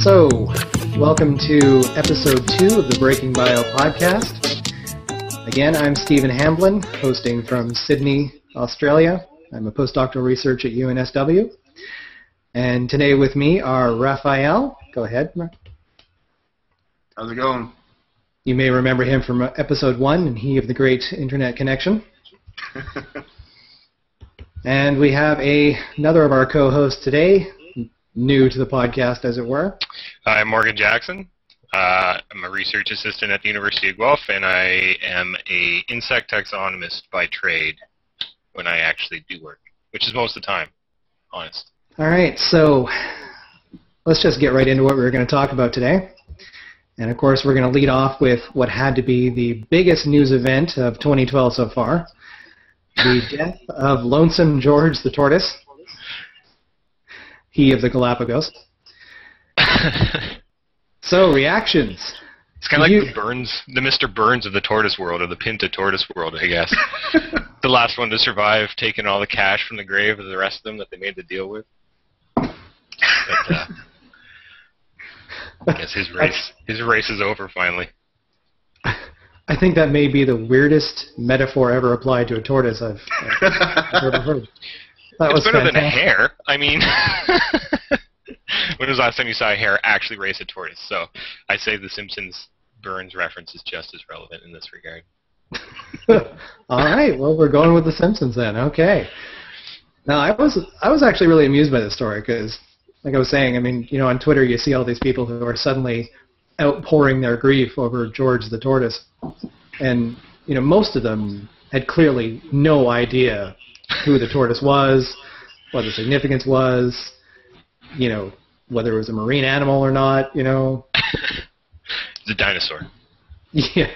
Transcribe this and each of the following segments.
So, welcome to episode 2 of the Breaking Bio podcast. Again, I'm Steven Hamblin, hosting from Sydney, Australia. I'm a postdoctoral researcher at UNSW. And today with me are Rafael. Go ahead. How's it going? You may remember him from episode 1, and he of the Great Internet Connection. And we have another of our co-hosts today, new to the podcast, as it were. I'm Morgan Jackson. I'm a research assistant at the University of Guelph, and I am an insect taxonomist by trade when I actually do work, which is most of the time, honest. All right, so let's just get right into what we're going to talk about today. And of course, we're going to lead off with what had to be the biggest news event of 2012 so far, the death of Lonesome George the Tortoise, he of the Galapagos. So, reactions. It's kind of like the Mr. Burns of the tortoise world, or the Pinta tortoise world, I guess. The last one to survive, taking all the cash from the grave of the rest of them that they made the deal with. But, I guess his race is over finally. I think that may be the weirdest metaphor ever applied to a tortoise I've ever heard. It's better than a hare. I mean, when was the last time you saw a hare actually race a tortoise? So I say the Simpsons Burns reference is just as relevant in this regard. All right, well, we're going with the Simpsons then. Okay. Now, I was actually really amused by this story because, like I was saying, I mean, you know, on Twitter you see all these people who are suddenly outpouring their grief over George the Tortoise, and you know, most of them had clearly no idea who the tortoise was, what the significance was, you know, whether it was a marine animal or not, you know. It's a dinosaur. Yeah.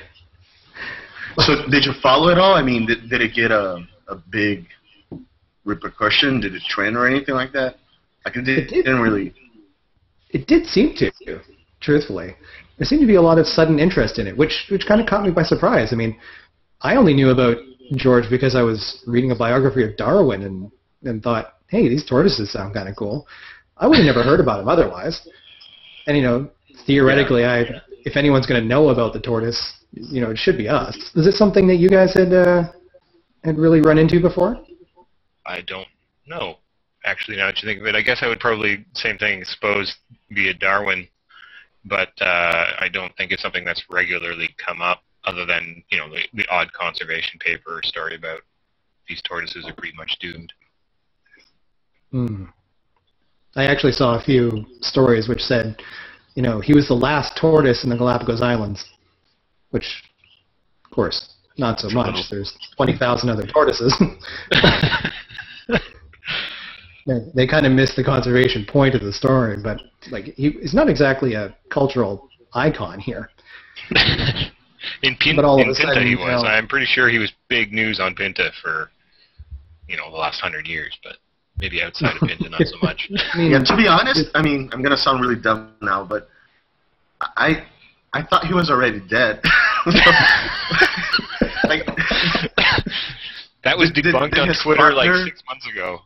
So did you follow it all? I mean, did it get a big repercussion? Did it trend or anything like that? Like it didn't really. It did seem to, truthfully. There seemed to be a lot of sudden interest in it, which kind of caught me by surprise. I mean, I only knew about George because I was reading a biography of Darwin and thought, hey, these tortoises sound kind of cool. I would have never heard about him otherwise. And, you know, theoretically, yeah. If anyone's going to know about the tortoise, you know, it should be us. Is it something that you guys had really run into before? I don't know. Actually, now that you think of it, I guess I would probably, same thing, expose via Darwin, but I don't think it's something that's regularly come up, other than, you know, the odd conservation paper or story about these tortoises are pretty much doomed. I actually saw a few stories which said, you know, he was the last tortoise in the Galapagos Islands, which, of course, not so much. There's 20,000 other tortoises. They kind of missed the conservation point of the story, but like he's not exactly a cultural icon here. In Pinta he was. I'm pretty sure he was big news on Pinta for, you know, the last 100 years, but maybe outside of Pinta not so much. I mean, yeah, to be honest, I mean, I'm gonna sound really dumb now, but I thought he was already dead. Like, that was debunked on Twitter like 6 months ago.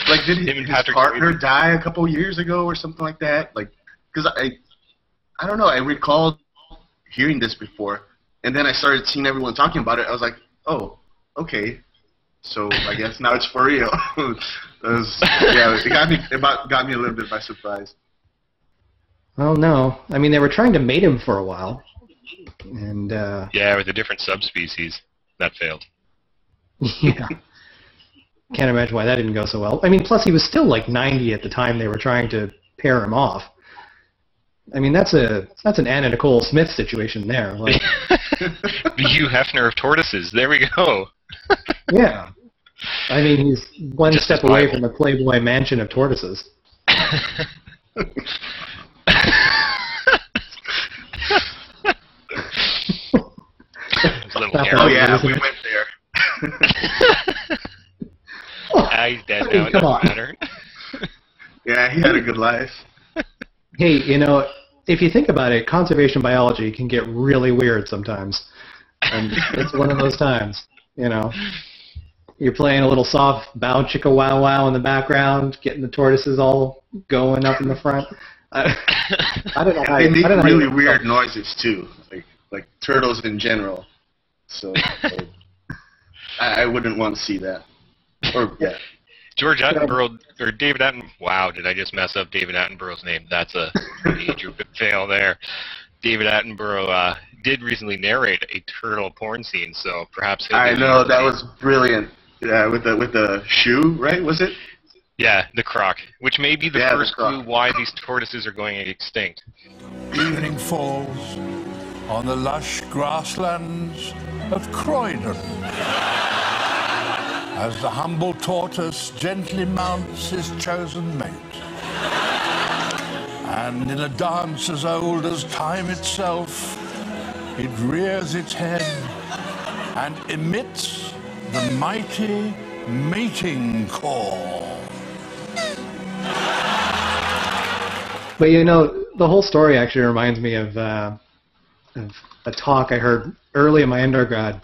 Like, did his partner die a couple years ago or something like that? Like, because I don't know. I recalled hearing this before, and then I started seeing everyone talking about it. I was like, oh, okay. So I guess now it's for real. It got me a little bit by surprise. Well, no. I mean, they were trying to mate him for a while. And yeah, with a different subspecies. That failed. Yeah. Can't imagine why that didn't go so well. I mean, plus he was still like 90 at the time they were trying to pair him off. I mean, that's an Anna Nicole Smith situation there. Like, the Hugh Hefner of tortoises. There we go. Yeah. I mean, he's one step away from the Playboy mansion of tortoises. Oh yeah, we went there. He's dead now. It doesn't matter. Yeah, he had a good life. Hey, you know, if you think about it, conservation biology can get really weird sometimes. And it's one of those times, you know. you're playing a little soft bow chicka wow wow in the background, getting the tortoises all going up in the front. I don't know how. They make I don't know really weird noises too, like turtles in general. So I wouldn't want to see that. Or yeah. George Attenborough, or David Attenborough, wow, did I just mess up David Attenborough's name? That's a major fail there. David Attenborough did recently narrate a turtle porn scene, so perhaps... I know, that was brilliant. Yeah, with the shoe, right, was it? Yeah, the croc, which may be the first clue why these tortoises are going extinct. Evening falls on the lush grasslands of Croydon. As the humble tortoise gently mounts his chosen mate. And in a dance as old as time itself, it rears its head and emits the mighty mating call. But you know, the whole story actually reminds me of a talk I heard early in my undergrad.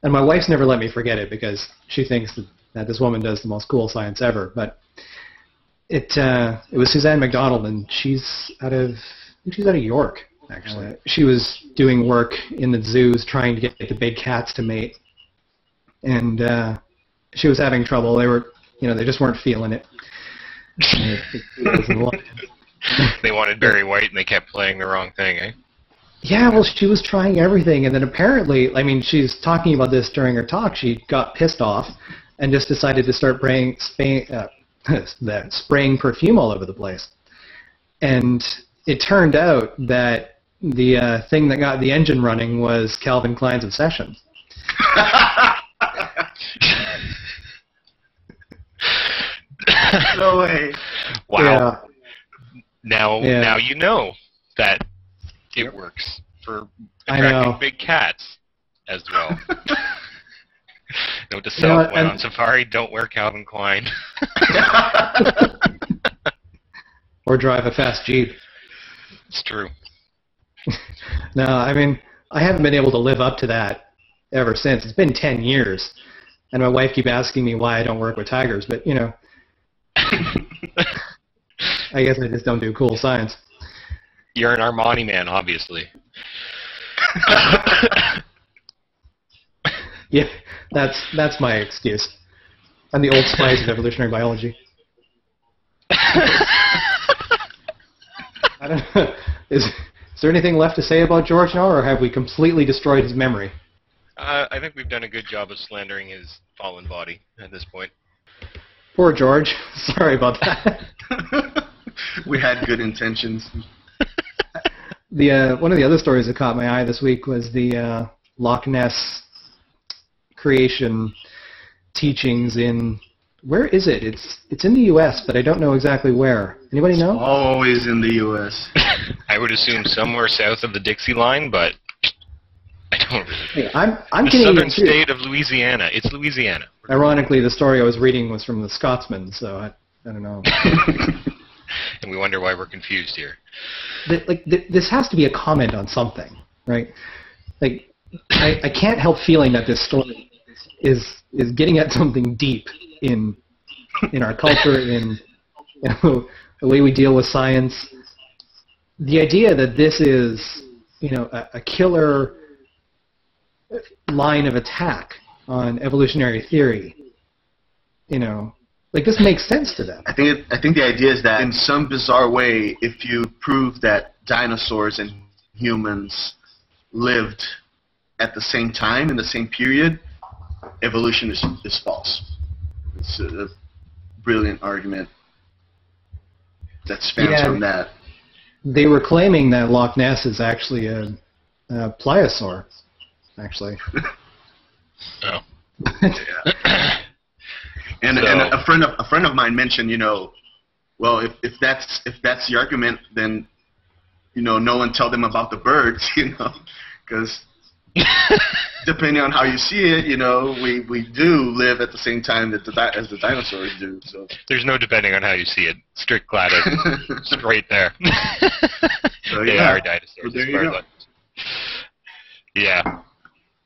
And my wife's never let me forget it because she thinks that this woman does the most cool science ever. But it was Suzanne McDonald, and she's out of York, actually. She was doing work in the zoos trying to get the big cats to mate, and she was having trouble. They just weren't feeling it. They wanted Barry White, and they kept playing the wrong thing, eh? Yeah, well, she was trying everything, and then apparently, I mean, she's talking about this during her talk, she got pissed off and just decided to start spraying perfume all over the place. And it turned out that the thing that got the engine running was Calvin Klein's Obsession. No way. Wow. Yeah. Now you know that it works for attracting big cats as well. Note to self, when on safari, don't wear Calvin Klein. Or drive a fast Jeep. It's true. No, I mean, I haven't been able to live up to that ever since. It's been 10 years. And my wife keeps asking me why I don't work with tigers, but, you know, I guess I just don't do cool science. You're an Armani man, obviously. Yeah, that's my excuse. I'm the Old Spice of evolutionary biology. I don't know. Is there anything left to say about George now, or have we completely destroyed his memory? I think we've done a good job of slandering his fallen body at this point. Poor George. Sorry about that. We had good intentions. One of the other stories that caught my eye this week was the Loch Ness creation teachings in, where is it? It's in the U.S., but I don't know exactly where. Anybody know? Always in the U.S. I would assume somewhere south of the Dixie line, but I don't really. Hey, I'm the southern state of Louisiana. It's Louisiana. Ironically, the story I was reading was from the Scotsman, so I don't know. And we wonder why we're confused here. This has to be a comment on something, right? Like, I can't help feeling that this story is getting at something deep in our culture, in the way we deal with science. The idea that this is, a killer line of attack on evolutionary theory, like, this makes sense to them. I think the idea is that in some bizarre way, if you prove that dinosaurs and humans lived at the same time, in the same period, evolution is false. It's a brilliant argument that spans from that. They were claiming that Loch Ness is actually a pliosaur, actually. Oh. Yeah. And a friend of mine mentioned, well, if that's the argument, then no one tell them about the birds, because depending on how you see it, we do live at the same time as the dinosaurs do. So there's no depending on how you see it. Strict Gladys, right there. So, they are dinosaurs. Well, there you go. Yeah,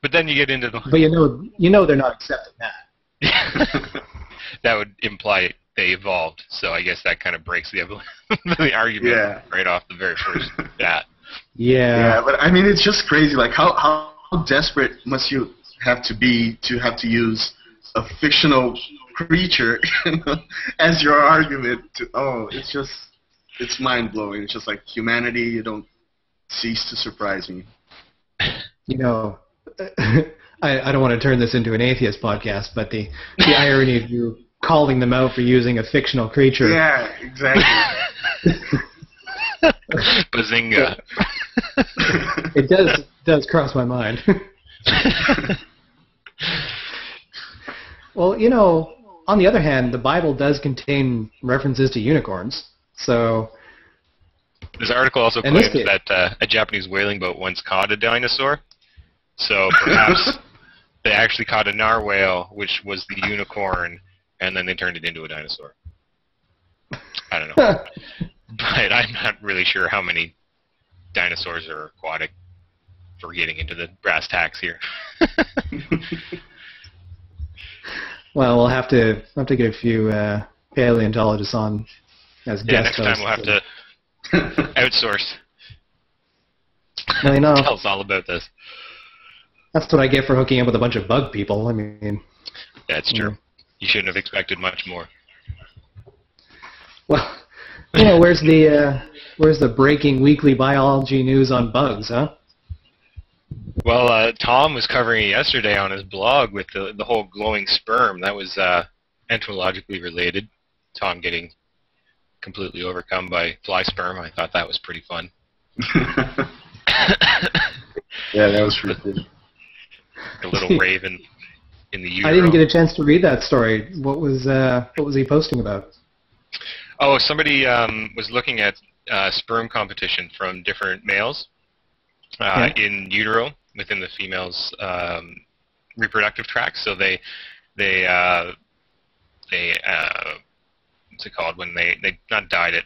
but then you get into the. But they're not accepting that. That would imply they evolved. So I guess that kind of breaks the the argument right off the very first bat. Yeah, but I mean, it's just crazy. Like, how desperate must you have to be to have to use a fictional creature as your argument? It's mind-blowing. It's just like humanity, you don't cease to surprise me. You know, I don't want to turn this into an atheist podcast, but the irony of you calling them out for using a fictional creature. Yeah, exactly. Bazinga. It does cross my mind. Well, you know, on the other hand, the Bible does contain references to unicorns. So this article also claims that a Japanese whaling boat once caught a dinosaur. So perhaps they actually caught a narwhal, which was the unicorn, and then they turned it into a dinosaur. I don't know. But I'm not really sure how many dinosaurs are aquatic for getting into the brass tacks here. Well, we'll have to get a few paleontologists on as guest hosts. Next time we'll have to outsource. Well, you know, tell us all about this. That's what I get for hooking up with a bunch of bug people. I mean, that's true. You shouldn't have expected much more. Well, you know, where's the breaking weekly biology news on bugs, huh? Well, Tom was covering it yesterday on his blog with the whole glowing sperm. That was entomologically related. Tom getting completely overcome by fly sperm. I thought that was pretty fun. Yeah, that was pretty cool. The little raven in the utero. I didn't get a chance to read that story. What was he posting about? Oh, somebody was looking at sperm competition from different males in utero within the female's reproductive tract. So they what's it called when they not dyed it,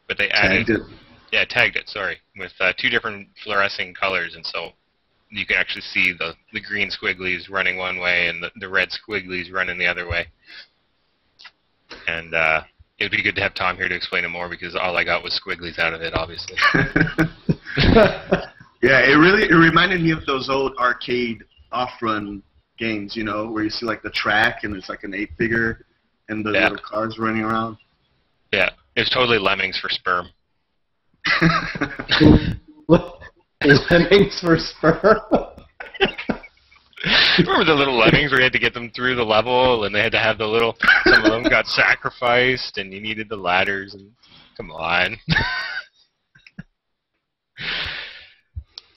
but they added tagged it. Sorry, with two different fluorescing colors, and so you can actually see the green squigglies running one way and the red squigglies running the other way. And it would be good to have Tom here to explain it more, because all I got was squigglies out of it, obviously. Yeah, it reminded me of those old arcade off-run games, you know, where you see like the track and it's like an 8-figure and the little cars running around. Yeah, it's totally Lemmings for sperm. Lemmings for sperm. Remember the little lemmings where you had to get them through the level, and they had to have some of them got sacrificed, and you needed the ladders, and come on.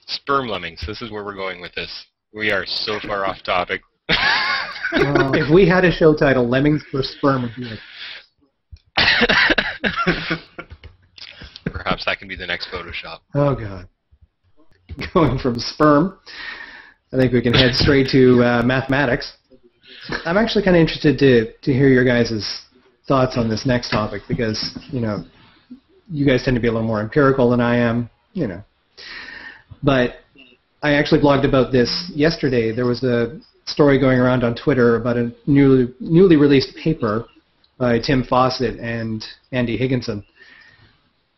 Sperm lemmings, this is where we're going with this. We are so far off topic. If we had a show title, Lemmings for Sperm would be Perhaps that can be the next Photoshop. Oh, God. Going from sperm, I think we can head straight to mathematics. I'm actually kind of interested to hear your guys' thoughts on this next topic, because, you know, you guys tend to be a little more empirical than I am, you know. But I actually blogged about this yesterday. There was a story going around on Twitter about a newly released paper by Tim Fawcett and Andy Higginson.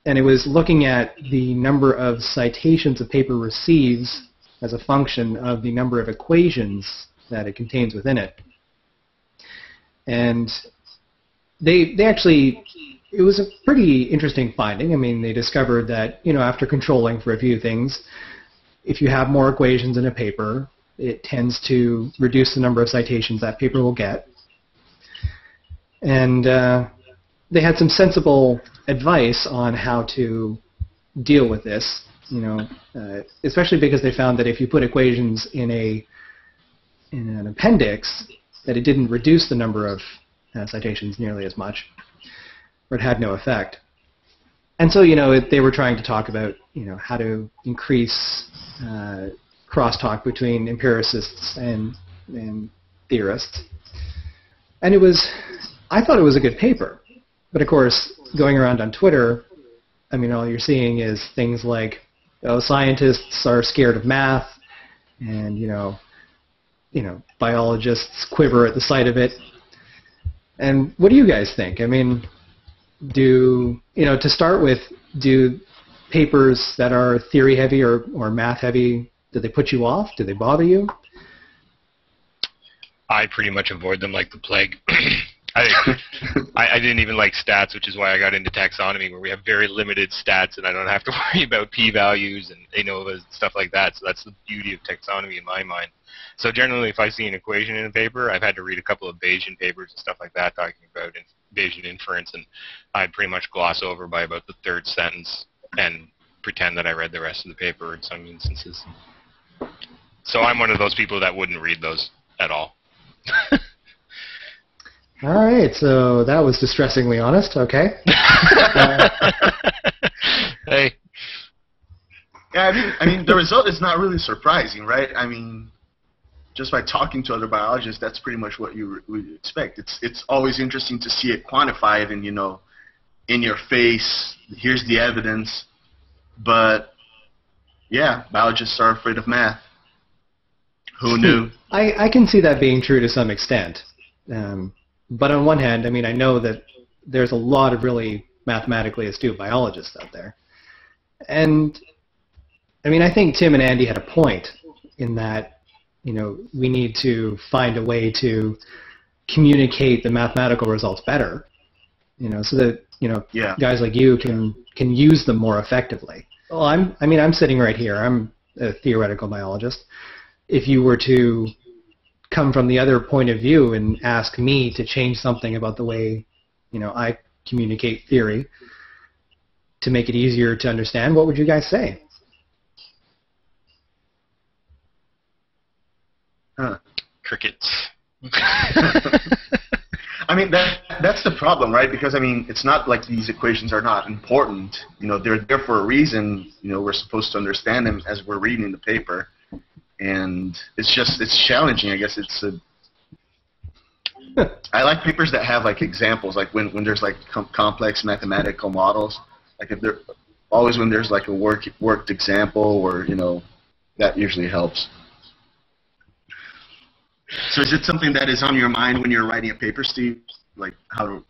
And it was looking at the number of citations a paper receives as a function of the number of equations that it contains within it. And they actually, it was a pretty interesting finding. I mean, they discovered that, you know, after controlling for a few things, if you have more equations in a paper, it tends to reduce the number of citations that paper will get. And they had some sensible advice on how to deal with this, you know, especially because they found that if you put equations in an appendix, that it didn't reduce the number of citations nearly as much, or it had no effect. And so, you know, they were trying to talk about, you know, how to increase crosstalk between empiricists and theorists. And I thought it was a good paper. But of course, going around on Twitter, I mean, all you're seeing is things like, oh, scientists are scared of math, and, you know, biologists quiver at the sight of it. And what do you guys think? I mean, to start with, do papers that are theory heavy or math heavy, do they put you off? Do they bother you? I pretty much avoid them like the plague. I didn't even like stats, which is why I got into taxonomy, where we have very limited stats, and I don't have to worry about p-values and ANOVAs, stuff like that. So that's the beauty of taxonomy in my mind. So generally, if I see an equation in a paper, I've had to read a couple of Bayesian papers and stuff like that talking about Bayesian inference, and I'd pretty much gloss over by about the third sentence and pretend that I read the rest of the paper in some instances. So I'm one of those people that wouldn't read those at all. All right, so that was distressingly honest. Okay. Hey. Yeah, I mean, the result is not really surprising, right? I mean, just by talking to other biologists, that's pretty much what you would expect. It's always interesting to see it quantified and, in your face, here's the evidence. But, yeah, biologists are afraid of math. Who knew? I can see that being true to some extent. But on one hand, I mean, I know that there's a lot of really mathematically astute biologists out there. And, I mean, I think Tim and Andy had a point in that, we need to find a way to communicate the mathematical results better, so that, guys like you can use them more effectively. Well, I'm sitting right here. I'm a theoretical biologist. If you were to come from the other point of view and ask me to change something about the way, I communicate theory to make it easier to understand, what would you guys say? Crickets. I mean, that's the problem, right? Because, I mean, it's not like these equations are not important. They're there for a reason. We're supposed to understand them as we're reading the paper. And it's challenging. I guess I like papers that have like examples, like when there's like complex mathematical models, like if there always when there's like a worked example, or that usually helps. So is it something that is on your mind when you're writing a paper, Steve? Like how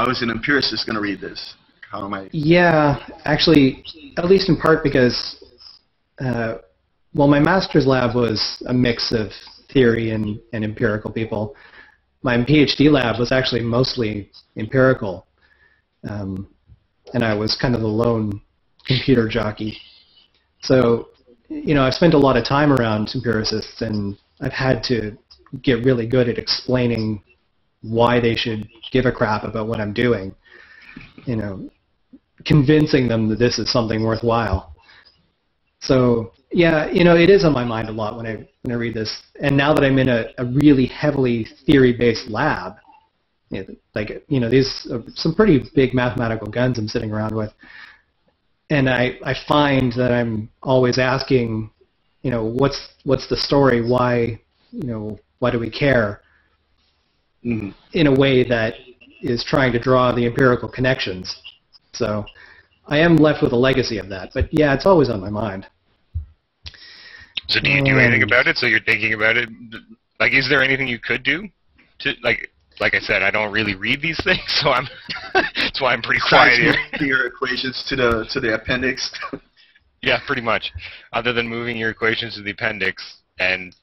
is an empiricist going to read this? How am I? Yeah, actually, at least in part because. Well, my master's lab was a mix of theory and empirical people. My PhD lab was actually mostly empirical, and I was kind of the lone computer jockey. So, I've spent a lot of time around empiricists, and I've had to get really good at explaining why they should give a crap about what I'm doing, convincing them that this is something worthwhile. So, yeah, it is on my mind a lot when I read this. And now that I'm in a really heavily theory-based lab, these are some pretty big mathematical guns I'm sitting around with. And I find that I'm always asking, what's the story? Why do we care? In a way that is trying to draw the empirical connections. So I am left with a legacy of that. But yeah, it's always on my mind. So do you do anything about it? So you're thinking about it? Like, is there anything you could do to, like I said, I don't really read these things, so that's why I'm pretty quiet here. Your equations to the appendix. Yeah, pretty much. Other than moving your equations to the appendix and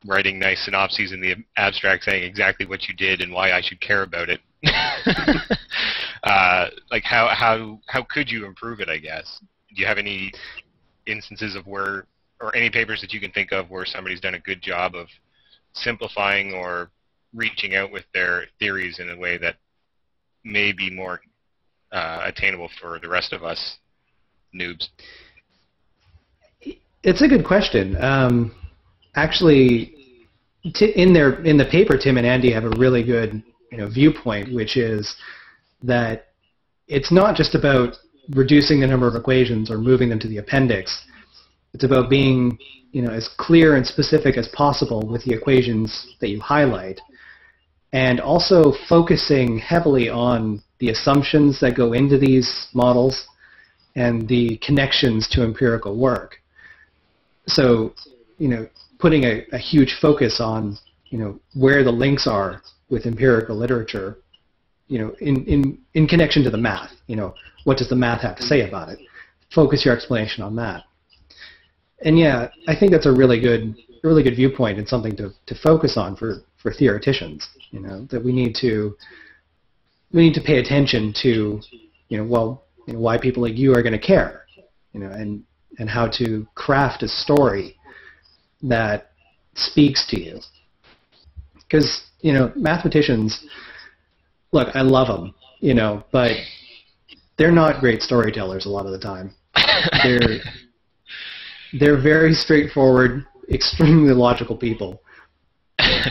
writing nice synopses in the abstract saying exactly what you did and why I should care about it. Like how could you improve it, I guess? Do you have any instances of where, or any papers that you can think of where somebody's done a good job of simplifying or reaching out with their theories in a way that may be more attainable for the rest of us noobs? It's a good question. Actually, in the paper, Tim and Andy have a really good viewpoint, which is that it's not just about reducing the number of equations or moving them to the appendix. It's about being as clear and specific as possible with the equations that you highlight, and also focusing heavily on the assumptions that go into these models and the connections to empirical work. So, putting a huge focus on, where the links are with empirical literature, in connection to the math. What does the math have to say about it? Focus your explanation on that. And yeah, I think that's a really good viewpoint and something to focus on for theoreticians. That we need to pay attention to, why people like you are going to care, and how to craft a story that speaks to you. Because, mathematicians, look, I love them, but they're not great storytellers a lot of the time. They're very straightforward, extremely logical people,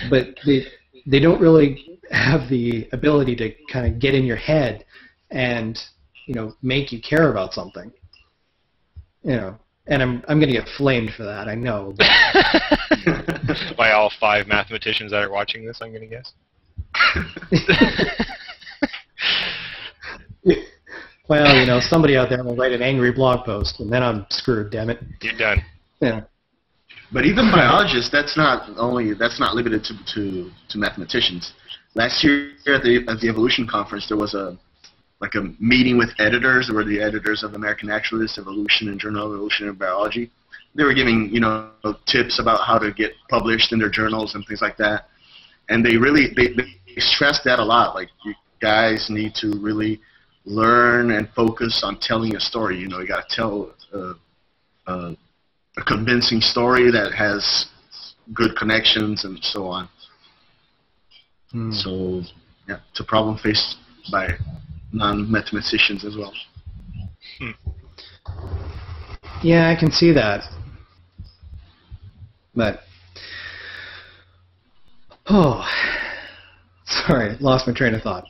but they don't really have the ability to kind of get in your head and, make you care about something. And I'm going to get flamed for that, I know. By all 5 mathematicians that are watching this, I'm going to guess. Well, somebody out there will write an angry blog post, and then I'm screwed, damn it. You're done. Yeah. But even biologists, that's not limited to mathematicians. Last year at the Evolution Conference, there was a meeting with editors. There were the editors of American Naturalist, Evolution, and Journal of Evolutionary Biology. They were giving tips about how to get published in their journals and things like that. And they stressed that a lot. Like, you guys need to really learn and focus on telling a story. You got to tell a convincing story that has good connections and so on. So, yeah, it's a problem faced by non-mathematicians as well. Yeah, I can see that. But, sorry, lost my train of thought.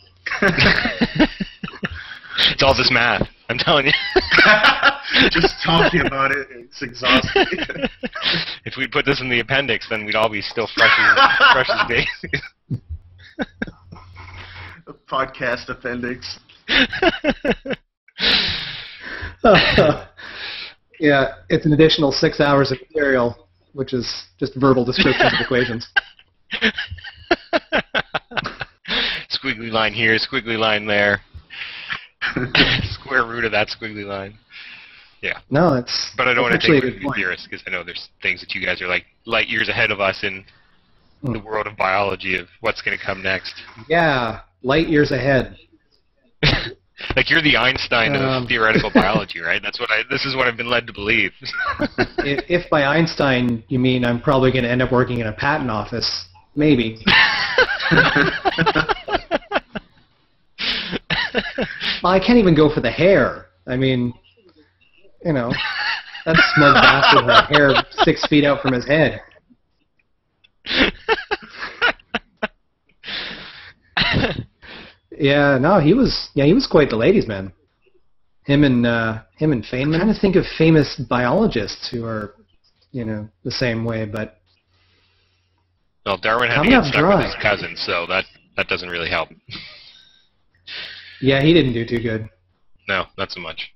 It's all this math, I'm telling you. Just talking about it, it's exhausting. If we put this in the appendix, then we'd all be still fresh as daisies. A podcast appendix. Yeah, it's an additional 6 hours of material, which is just verbal descriptions of equations. Squiggly line here, squiggly line there. Square root of that squiggly line. Yeah. No, it's. But I don't want to take away from theorists, because I know there's things that you guys are like light years ahead of us in the world of biology of what's going to come next. Yeah, light years ahead. Like, you're the Einstein of theoretical biology, right? This is what I've been led to believe. if by Einstein you mean I'm probably going to end up working in a patent office, maybe. Well, I can't even go for the hair. I mean, that smug bastard with hair 6 feet out from his head. Yeah, no, he was quite the ladies' man. Him and Feynman. I'm trying to think of famous biologists who are, the same way, but. Well, Darwin had to get stuck with his cousin, so that doesn't really help. Yeah, he didn't do too good. No, not so much.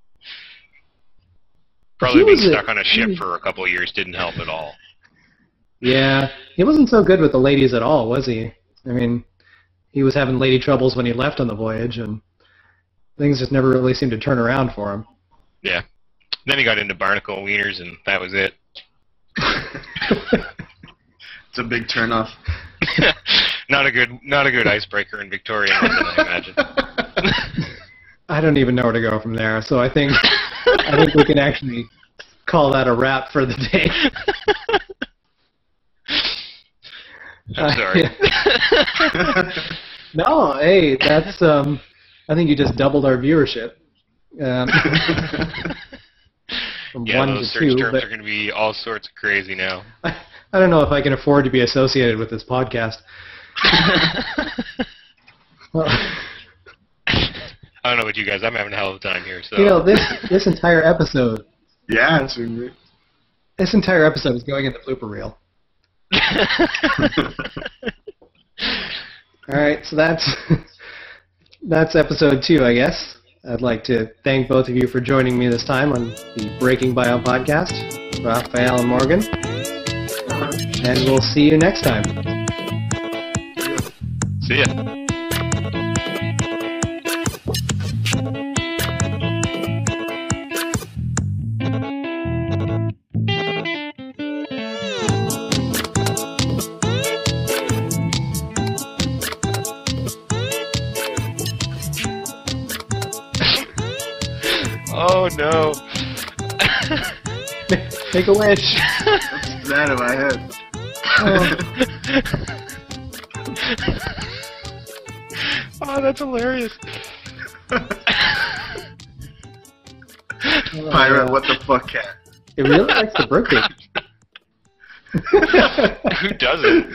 Probably being stuck on a ship for a couple of years didn't help at all. Yeah, he wasn't so good with the ladies at all, was he? I mean, he was having lady troubles when he left on the voyage, and things just never really seemed to turn around for him. Yeah. Then he got into barnacle wieners, and that was it. It's a big turnoff. Not a good icebreaker in Victoria, I imagine. I don't even know where to go from there, so I think we can actually call that a wrap for the day. I'm sorry. No, hey, that's I think you just doubled our viewership. From 1 to 2. Those search terms are going to be all sorts of crazy now. I don't know if I can afford to be associated with this podcast. Well, I don't know about you guys. I'm having a hell of a time here. So this entire episode. Yeah, it's been great. This entire episode is going in the blooper reel. All right, so that's episode 2, I guess. I'd like to thank both of you for joining me this time on the Breaking Bio podcast, Rafael and Morgan. And we'll see you next time. See ya. Oh no. Make a wish. What's that in my head? Oh, that's hilarious. Pirate, what the fuck, cat? It really likes the birthday. Who doesn't?